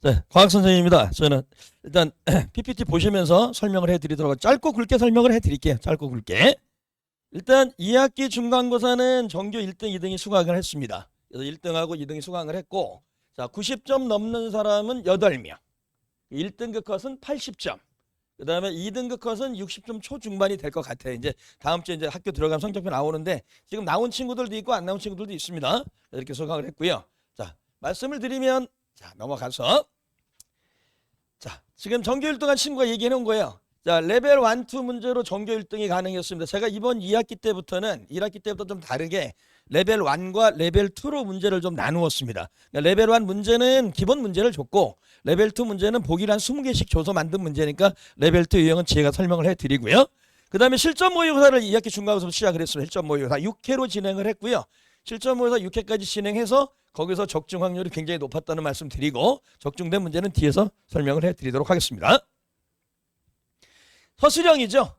네, 과학 선생님입니다. 저는 일단 PPT 보시면서 설명을 해드리도록 짧고 굵게 설명을 해드릴게요. 짧고 굵게. 일단 2학기 중간고사는 전교 1등, 2등이 수강을 했습니다. 그래서 1등하고 2등이 수강을 했고, 자 90점 넘는 사람은 8명. 1등급 컷은 80점. 그 다음에 2등급 컷은 60점 초중반이 될 것 같아요. 이제 다음 주에 이제 학교 들어가면 성적표 나오는데 지금 나온 친구들도 있고 안 나온 친구들도 있습니다. 이렇게 수강을 했고요. 자 말씀을 드리면 자 넘어가서 자 지금 전교 1등한 친구가 얘기해 놓은 거예요. 자 레벨 1, 2 문제로 전교 1등이 가능했습니다. 제가 이번 2학기 때부터는 1학기 때부터 좀 다르게 레벨 1과 레벨 2로 문제를 좀 나누었습니다. 그러니까 레벨 1 문제는 기본 문제를 줬고 레벨 2 문제는 보기를 한 20개씩 줘서 만든 문제니까 레벨 2 유형은 제가 설명을 해드리고요. 그 다음에 실전 모의고사를 2학기 중간고사로 시작을 했습니다. 실전 모의고사 6회로 진행을 했고요. 실전 모의고사 6회까지 진행해서 거기서 적중 확률이 굉장히 높았다는 말씀 드리고 적중된 문제는 뒤에서 설명을 해드리도록 하겠습니다. 서술형이죠.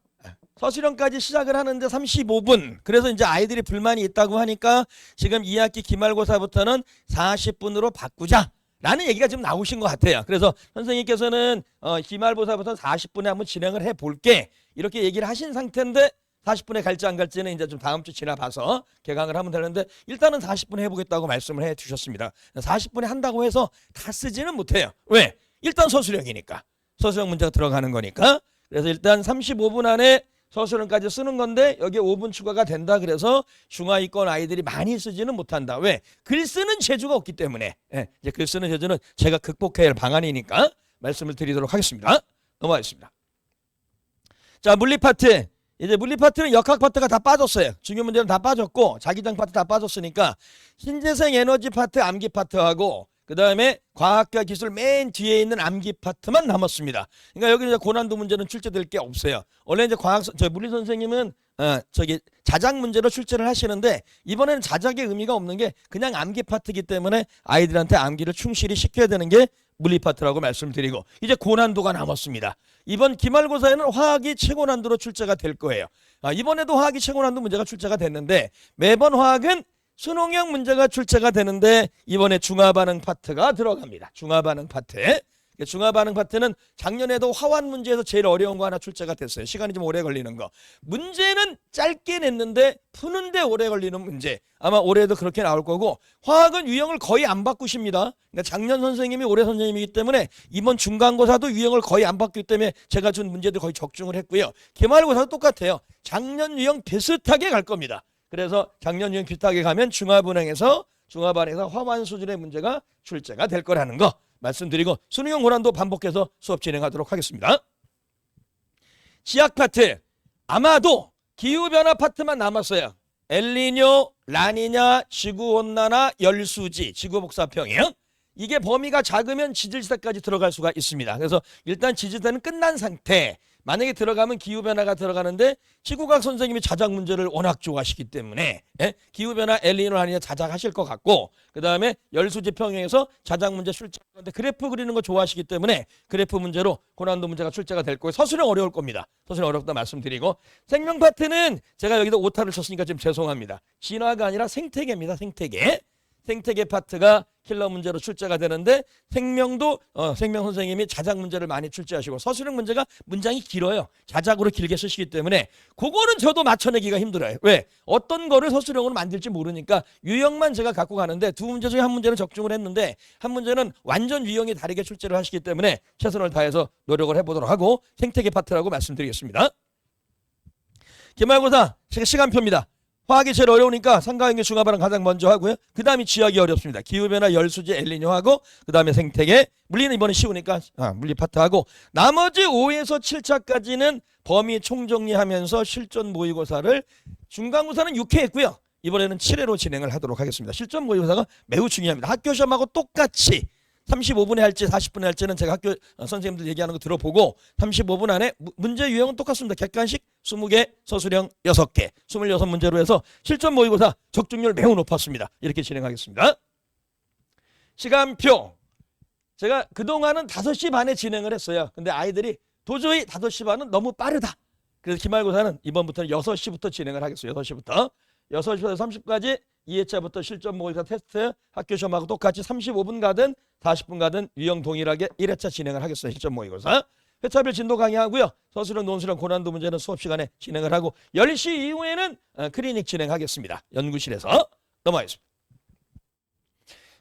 서술형까지 시작을 하는데 35분. 그래서 이제 아이들이 불만이 있다고 하니까 지금 2학기 기말고사부터는 40분으로 바꾸자. 라는 얘기가 지금 나오신 것 같아요. 그래서 선생님께서는 기말고사부터 40분에 한번 진행을 해볼게. 이렇게 얘기를 하신 상태인데 40분에 갈지 안 갈지는 이제 좀 다음 주 지나봐서 개강을 하면 되는데 일단은 40분에 해보겠다고 말씀을 해 주셨습니다. 40분에 한다고 해서 다 쓰지는 못해요. 왜? 일단 서술형이니까. 서술형 문제가 들어가는 거니까. 그래서 일단 35분 안에 서술형까지 쓰는 건데 여기에 5분 추가가 된다. 그래서 중하위권 아이들이 많이 쓰지는 못한다. 왜? 글 쓰는 재주가 없기 때문에. 예, 이제 글 쓰는 재주는 제가 극복해야 할 방안이니까 말씀을 드리도록 하겠습니다. 넘어가겠습니다. 자, 물리 파트. 이제 물리 파트는 역학 파트가 다 빠졌어요. 중요 문제는 다 빠졌고 자기장 파트 다 빠졌으니까 신재생 에너지 파트, 암기 파트하고 그 다음에 과학과 기술 맨 뒤에 있는 암기 파트만 남았습니다. 그러니까 여기 이제 고난도 문제는 출제될 게 없어요. 원래 이제 물리 선생님은 자작 문제로 출제를 하시는데 이번에는 자작의 의미가 없는 게 그냥 암기 파트이기 때문에 아이들한테 암기를 충실히 시켜야 되는 게 물리 파트라고 말씀드리고 이제 고난도가 남았습니다. 이번 기말고사에는 화학이 최고 난도로 출제가 될 거예요. 이번에도 화학이 최고 난도 문제가 출제가 됐는데 매번 화학은 수능형 문제가 출제가 되는데 이번에 중화반응 파트가 들어갑니다. 중화반응 파트. 중화반응 파트는 작년에도 화환 문제에서 제일 어려운 거 하나 출제가 됐어요. 시간이 좀 오래 걸리는 거. 문제는 짧게 냈는데 푸는데 오래 걸리는 문제. 아마 올해도 그렇게 나올 거고 화학은 유형을 거의 안 바꾸십니다. 그러니까 작년 선생님이 올해 선생님이기 때문에 이번 중간고사도 유형을 거의 안 바뀌기 때문에 제가 준 문제들 거의 적중을 했고요. 기말고사도 똑같아요. 작년 유형 비슷하게 갈 겁니다. 그래서 작년 유형 비슷하게 가면 중화반응에서 화환 수준의 문제가 출제가 될 거라는 거 말씀드리고 수능형 고난도 반복해서 수업 진행하도록 하겠습니다. 지학 파트 아마도 기후변화 파트만 남았어요. 엘니뇨, 라니냐, 지구온난화, 열수지, 지구복사평이에요. 이게 범위가 작으면 지질지대까지 들어갈 수가 있습니다. 그래서 일단 지질지대는 끝난 상태. 만약에 들어가면 기후변화가 들어가는데 지구과학 선생님이 자작 문제를 워낙 좋아하시기 때문에 기후변화 엘니뇨 라니냐 자작하실 것 같고 그 다음에 열수지 평형에서 자작 문제 출제하는데 그래프 그리는 거 좋아하시기 때문에 그래프 문제로 고난도 문제가 출제가 될 거고 서술형 어려울 겁니다. 서술형 어렵다 말씀드리고 생명 파트는 제가 여기다 오타를 쳤으니까 좀 죄송합니다. 진화가 아니라 생태계입니다. 생태계 파트가 킬러 문제로 출제가 되는데 생명도 생명 선생님이 자작 문제를 많이 출제하시고 서술형 문제가 문장이 길어요. 자작으로 길게 쓰시기 때문에 그거는 저도 맞춰내기가 힘들어요. 왜? 어떤 거를 서술형으로 만들지 모르니까 유형만 제가 갖고 가는데 두 문제 중에 한 문제는 적중을 했는데 한 문제는 완전 유형이 다르게 출제를 하시기 때문에 최선을 다해서 노력을 해보도록 하고 생태계 파트라고 말씀드리겠습니다. 기말고사 시간표입니다. 화학이 제일 어려우니까 삼가형계 중화반응 가장 먼저 하고요. 그 다음에 지학이 어렵습니다. 기후변화, 열수지, 엘니뇨하고 그 다음에 생태계. 물리는 이번에 쉬우니까 물리 파트하고 나머지 5에서 7차까지는 범위 총정리하면서 실전 모의고사를 중간고사는 6회 했고요. 이번에는 7회로 진행을 하도록 하겠습니다. 실전 모의고사가 매우 중요합니다. 학교 시험하고 똑같이 35분에 할지 40분에 할지는 제가 학교 선생님들 얘기하는 거 들어보고 35분 안에 문제 유형은 똑같습니다. 객관식 20개, 서술형 6개, 26문제로 해서 실전 모의고사 적중률 매우 높았습니다. 이렇게 진행하겠습니다. 시간표. 제가 그동안은 5시 반에 진행을 했어요. 근데 아이들이 도저히 5시 반은 너무 빠르다. 그래서 기말고사는 이번부터는 6시부터 진행을 하겠어요. 6시부터 30까지 2회차부터 실전 모의고사 테스트 학교 시험하고 똑같이 35분 가든 40분 가든 유형 동일하게 1회차 진행을 하겠습니다. 실전 모의고사. 회차별 진도 강의하고요. 서술형, 논술형, 고난도 문제는 수업 시간에 진행을 하고 10시 이후에는 클리닉 진행하겠습니다. 연구실에서. 넘어가겠습니다.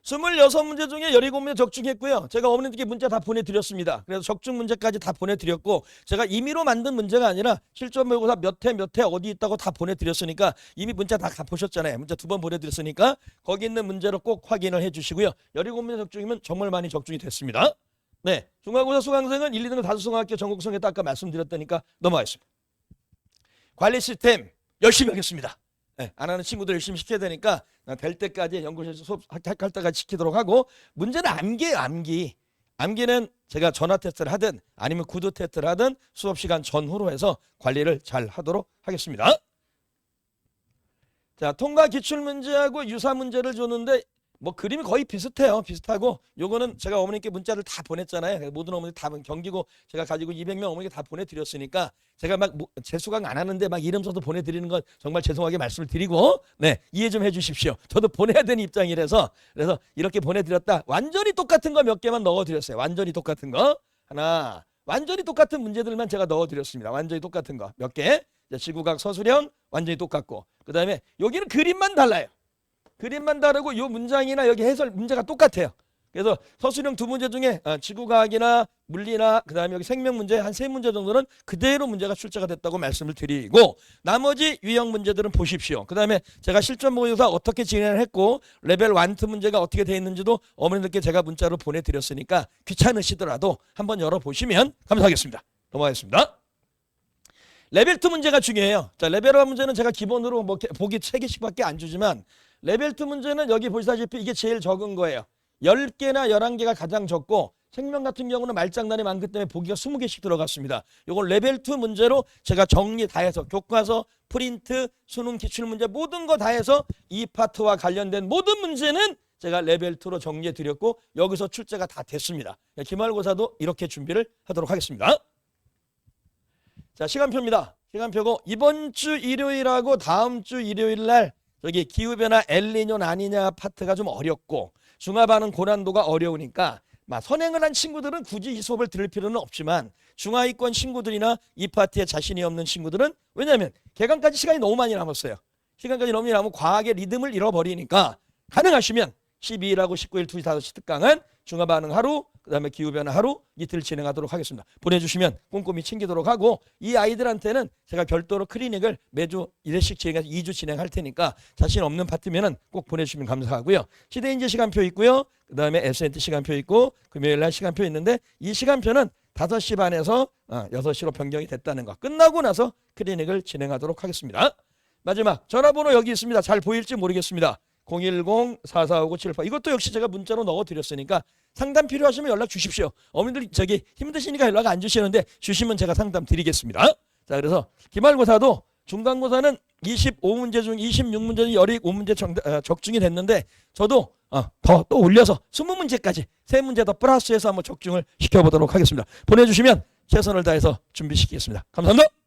26문제 중에 17문제 적중했고요. 제가 어머님들께 문제 다 보내드렸습니다. 그래서 적중 문제까지 다 보내드렸고 제가 임의로 만든 문제가 아니라 실전 모의고사 몇 회 어디 있다고 다 보내드렸으니까 이미 문제 다 보셨잖아요. 문제 2번 보내드렸으니까 거기 있는 문제로 꼭 확인을 해주시고요. 17문제 적중이면 정말 많이 적중이 됐습니다. 네, 중간고사 수강생은 1, 2등급 다수성학교 전국성에 아까 말씀드렸다니까 넘어가겠습니다. 관리 시스템 열심히 하겠습니다. 네, 안 하는 친구들 열심히 시켜야 되니까 될 때까지 연구실에서 수업 할 때까지 시키도록 하고 문제는 암기예요. 암기는 제가 전화 테스트를 하든 아니면 구두 테스트를 하든 수업 시간 전후로 해서 관리를 잘 하도록 하겠습니다. 자, 통과 기출문제하고 유사 문제를 줬는데 뭐 그림이 거의 비슷해요. 비슷하고 요거는 제가 어머니께 문자를 다 보냈잖아요. 모든 어머니 다 경기고 제가 가지고 200명 어머니께 다 보내드렸으니까 제가 막 재수강 안 하는데 막 이름 써서 보내드리는 건 정말 죄송하게 말씀을 드리고 네, 이해 좀 해주십시오. 저도 보내야 되는 입장이라서 그래서 이렇게 보내드렸다. 완전히 똑같은 거 몇 개만 넣어드렸어요. 완전히 똑같은 거 하나, 완전히 똑같은 문제들만 제가 넣어드렸습니다. 완전히 똑같은 거 몇 개. 지구과학 서술형 완전히 똑같고 그 다음에 여기는 그림만 달라요. 그림만 다르고 이 문장이나 여기 해설 문제가 똑같아요. 그래서 서술형 2문제 중에 지구과학이나 물리나 그다음에 여기 생명 문제 한 3문제 정도는 그대로 문제가 출제가 됐다고 말씀을 드리고 나머지 유형 문제들은 보십시오. 그다음에 제가 실전 모의고사 어떻게 진행을 했고 레벨 1, 2 문제가 어떻게 돼 있는지도 어머님들께 제가 문자로 보내드렸으니까 귀찮으시더라도 한번 열어보시면 감사하겠습니다. 넘어가겠습니다. 레벨 2 문제가 중요해요. 자, 레벨 1 문제는 제가 기본으로 뭐 보기 3개씩밖에 안 주지만 레벨 2 문제는 여기 보시다시피 이게 제일 적은 거예요. 10개나 11개가 가장 적고 생명 같은 경우는 말장난이 많기 때문에 보기가 20개씩 들어갔습니다. 이걸 레벨 2 문제로 제가 정리 다 해서 교과서, 프린트, 수능 기출문제 모든 거 다 해서 이 파트와 관련된 모든 문제는 제가 레벨 2로 정리해 드렸고 여기서 출제가 다 됐습니다. 기말고사도 이렇게 준비를 하도록 하겠습니다. 자, 시간표입니다. 시간표고 이번 주 일요일하고 다음 주 일요일 날 저기 기후변화 엘니뇨 아니냐 파트가 좀 어렵고 중하반응 고난도가 어려우니까 선행을 한 친구들은 굳이 이 수업을 들을 필요는 없지만 중하위권 친구들이나 이 파트에 자신이 없는 친구들은 왜냐하면 개강까지 시간이 너무 많이 남았어요. 시간까지 너무 많이 남으면 과학의 리듬을 잃어버리니까 가능하시면 12일하고 19일 2시 5시 특강은 중하반응 하루 그 다음에 기후변화 하루 이틀 진행하도록 하겠습니다. 보내주시면 꼼꼼히 챙기도록 하고 이 아이들한테는 제가 별도로 클리닉을 매주 1회씩 진행해서 2주 진행할 테니까 자신 없는 파트면은 꼭 보내주시면 감사하고요. 시대인재 시간표 있고요. 그 다음에 SNT 시간표 있고 금요일 날 시간표 있는데 이 시간표는 5시 반에서 6시로 변경이 됐다는 거 끝나고 나서 클리닉을 진행하도록 하겠습니다. 마지막 전화번호 여기 있습니다. 잘 보일지 모르겠습니다. 010-4459-78 이것도 역시 제가 문자로 넣어드렸으니까 상담 필요하시면 연락 주십시오. 어머님들 저기 힘드시니까 연락 안 주시는데 주시면 제가 상담 드리겠습니다. 자, 그래서 기말고사도 중간고사는 25문제 중 26문제 중 15문제 적중이 됐는데 저도 더 또 올려서 20문제까지 3문제 더 플러스해서 한번 적중을 시켜보도록 하겠습니다. 보내주시면 최선을 다해서 준비시키겠습니다. 감사합니다.